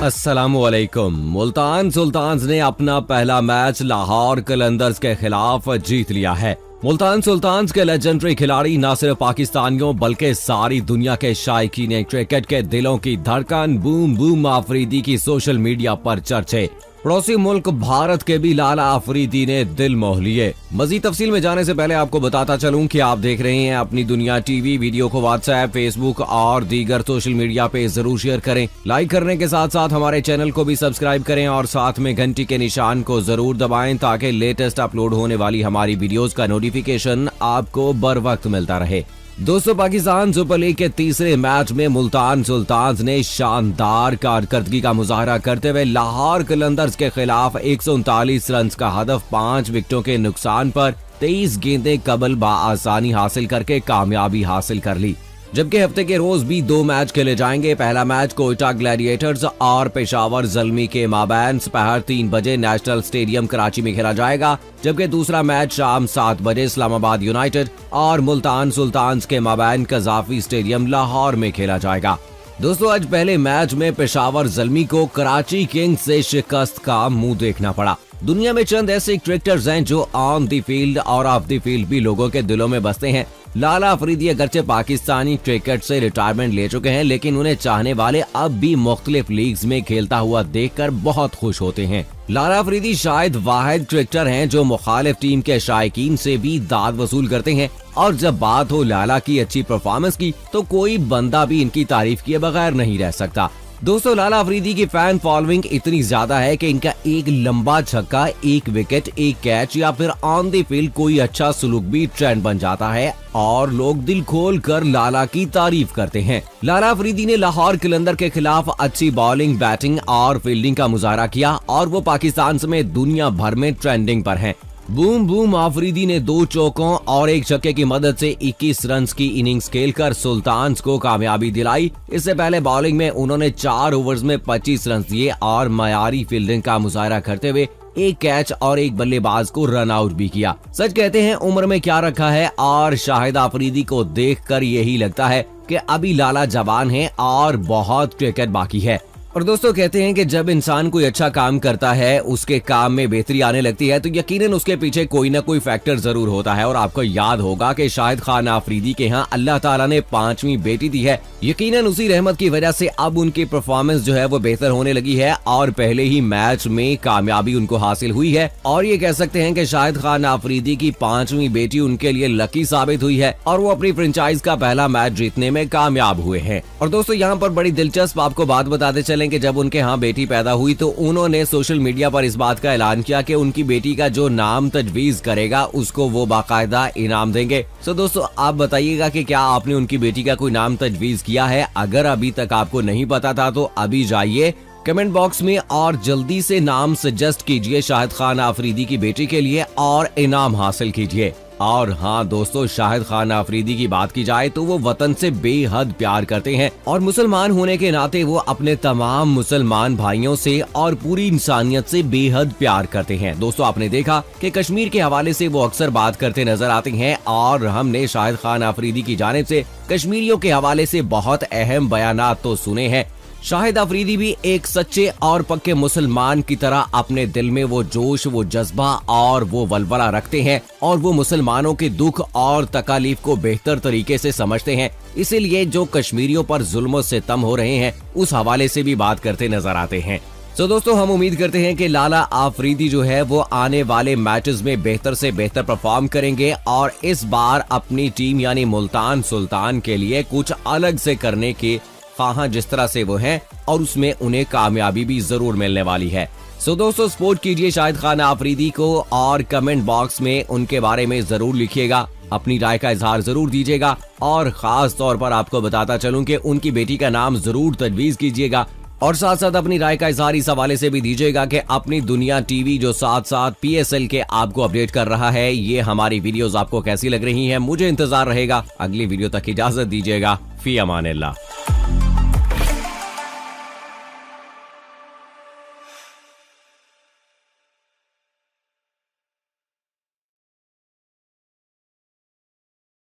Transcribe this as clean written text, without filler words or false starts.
अस्सलामुअलैकुम। मुल्तान सुल्तान्स ने अपना पहला मैच लाहौर कलंदर्स के खिलाफ जीत लिया है। मुल्तान सुल्तान्स के लेजेंडरी खिलाड़ी न सिर्फ पाकिस्तानियों बल्कि सारी दुनिया के शायकीन क्रिकेट के दिलों की धड़कन बूम बूम आफरीदी की सोशल मीडिया पर चर्चे। पड़ोसी मुल्क भारत के भी लाला आफरीदी ने दिल मोह लिए। मजीद तफसील में जाने से पहले आपको बताता चलूं कि आप देख रहे हैं अपनी दुनिया टीवी। वीडियो को व्हाट्सएप, फेसबुक और दीगर सोशल मीडिया पे जरूर शेयर करें। लाइक करने के साथ साथ हमारे चैनल को भी सब्सक्राइब करें और साथ में घंटी के निशान को जरूर दबाएं ताकि लेटेस्ट अपलोड होने वाली हमारी वीडियोस का नोटिफिकेशन आपको बर वक्त मिलता रहे। दोस्तों, पाकिस्तान सुपर लीग के तीसरे मैच में मुल्तान सुल्तान्स ने शानदार कारकर्दगी का मुजाहरा करते हुए लाहौर कलंदर्स के खिलाफ 139 रन का हदफ 5 विकेटों के नुकसान पर 23 गेंदें कबल बआसानी हासिल करके कामयाबी हासिल कर ली। जबकि हफ्ते के रोज भी 2 मैच खेले जाएंगे। पहला मैच कोयटा ग्लैडिएटर्स और पेशावर ज़ल्मी के माबैन दोपहर 3 बजे नेशनल स्टेडियम कराची में खेला जाएगा, जबकि दूसरा मैच शाम 7 बजे इस्लामाबाद यूनाइटेड और मुल्तान सुल्तान्स के माबैन कजाफी स्टेडियम लाहौर में खेला जाएगा। दोस्तों, आज पहले मैच में पेशावर ज़ल्मी को कराची किंग्स से शिकस्त का मुंह देखना पड़ा। दुनिया में चंद ऐसे क्रिकेटर्स हैं जो ऑन द फील्ड और ऑफ द फील्ड भी लोगों के दिलों में बसते हैं। लाला अफरीदी अगरचे पाकिस्तानी क्रिकेट से रिटायरमेंट ले चुके हैं, लेकिन उन्हें चाहने वाले अब भी मुख्तलिफ लीग्स में खेलता हुआ देखकर बहुत खुश होते हैं। लाला अफरीदी शायद वाहिद क्रिकेटर हैं जो मुखालिफ टीम के शायकीन से भी दाद वसूल करते हैं, और जब बात हो लाला की अच्छी परफॉर्मेंस की तो कोई बंदा भी इनकी तारीफ किए बगैर नहीं रह सकता। दोस्तों, लाला अफरीदी की फैन फॉलोइंग इतनी ज्यादा है कि इनका एक लंबा छक्का, एक विकेट, एक कैच या फिर ऑन द फील्ड कोई अच्छा सलूक भी ट्रेंड बन जाता है और लोग दिल खोल कर लाला की तारीफ करते हैं। लाला अफरीदी ने लाहौर कलंदर के खिलाफ अच्छी बॉलिंग, बैटिंग और फील्डिंग का मुजाहरा किया और वो पाकिस्तान समेत दुनिया भर में ट्रेंडिंग पर हैं। बूम बूम आफरीदी ने 2 चौकों और 1 छक्के की मदद से 21 रन की इनिंग्स खेलकर सुल्तान्स को कामयाबी दिलाई। इससे पहले बॉलिंग में उन्होंने 4 ओवर्स में 25 रन दिए और मयारी फील्डिंग का मुजाहरा करते हुए 1 कैच और 1 बल्लेबाज को रन आउट भी किया। सच कहते हैं उम्र में क्या रखा है, और शाहिद आफरीदी को देखकर यही लगता है कि अभी लाला जवान है और बहुत क्रिकेट बाकी है। और दोस्तों, कहते हैं कि जब इंसान कोई अच्छा काम करता है, उसके काम में बेहतरी आने लगती है तो यकीनन उसके पीछे कोई ना कोई फैक्टर जरूर होता है। और आपको याद होगा कि शाहिद खान आफरीदी के यहाँ अल्लाह ताला ने 5वीं बेटी दी है। यकीनन उसी रहमत की वजह से अब उनकी परफॉर्मेंस जो है वो बेहतर होने लगी है और पहले ही मैच में कामयाबी उनको हासिल हुई है। और ये कह सकते हैं कि शाहिद खान आफरीदी की 5वीं बेटी उनके लिए लकी साबित हुई है और वो अपनी फ्रेंचाइज का पहला मैच जीतने में कामयाब हुए हैं। और दोस्तों, यहाँ पर बड़ी दिलचस्प आपको बात बताते चले कि जब उनके यहाँ बेटी पैदा हुई तो उन्होंने सोशल मीडिया पर इस बात का ऐलान किया कि उनकी बेटी का जो नाम तजवीज करेगा उसको वो बाकायदा इनाम देंगे। तो दोस्तों, आप बताइएगा कि क्या आपने उनकी बेटी का कोई नाम तजवीज किया है? अगर अभी तक आपको नहीं पता था तो अभी जाइए कमेंट बॉक्स में और जल्दी से नाम सजेस्ट कीजिए शाहिद खान आफरीदी की बेटी के लिए और इनाम हासिल कीजिए। और हाँ दोस्तों, शाहिद खान आफरीदी की बात की जाए तो वो वतन से बेहद प्यार करते हैं और मुसलमान होने के नाते वो अपने तमाम मुसलमान भाइयों से और पूरी इंसानियत से बेहद प्यार करते हैं। दोस्तों, आपने देखा कि कश्मीर के हवाले से वो अक्सर बात करते नजर आते हैं और हमने शाहिद खान आफरीदी की जानिब से कश्मीरियों के हवाले से बहुत अहम बयानात तो सुने हैं। शाहिद आफरीदी भी एक सच्चे और पक्के मुसलमान की तरह अपने दिल में वो जोश, वो जज्बा और वो वलवला रखते हैं और वो मुसलमानों के दुख और तकालीफ को बेहतर तरीके से समझते हैं। इसीलिए जो कश्मीरियों पर जुल्म से सितम हो रहे हैं उस हवाले से भी बात करते नजर आते हैं। तो दोस्तों, हम उम्मीद करते हैं कि लाला आफरीदी जो है वो आने वाले मैचेस में बेहतर से बेहतर परफॉर्म करेंगे और इस बार अपनी टीम यानी मुल्तान सुल्तान के लिए कुछ अलग से करने के हाँ जिस तरह से वो हैं और उसमें उन्हें कामयाबी भी जरूर मिलने वाली है। सो दोस्तों, सपोर्ट कीजिए शाहिद खान आफरीदी को और कमेंट बॉक्स में उनके बारे में जरूर लिखिएगा, अपनी राय का इजहार जरूर दीजिएगा और खास तौर पर आपको बताता चलूं कि उनकी बेटी का नाम जरूर तजवीज कीजिएगा और साथ साथ अपनी राय का इजहार इस हवाले से भी दीजिएगा कि अपनी दुनिया टीवी जो साथ साथ PSL के आपको अपडेट कर रहा है, ये हमारी वीडियोस आपको कैसी लग रही हैं। मुझे इंतजार रहेगा। अगली वीडियो तक इजाजत दीजिएगा। फी अमानिल्लाह।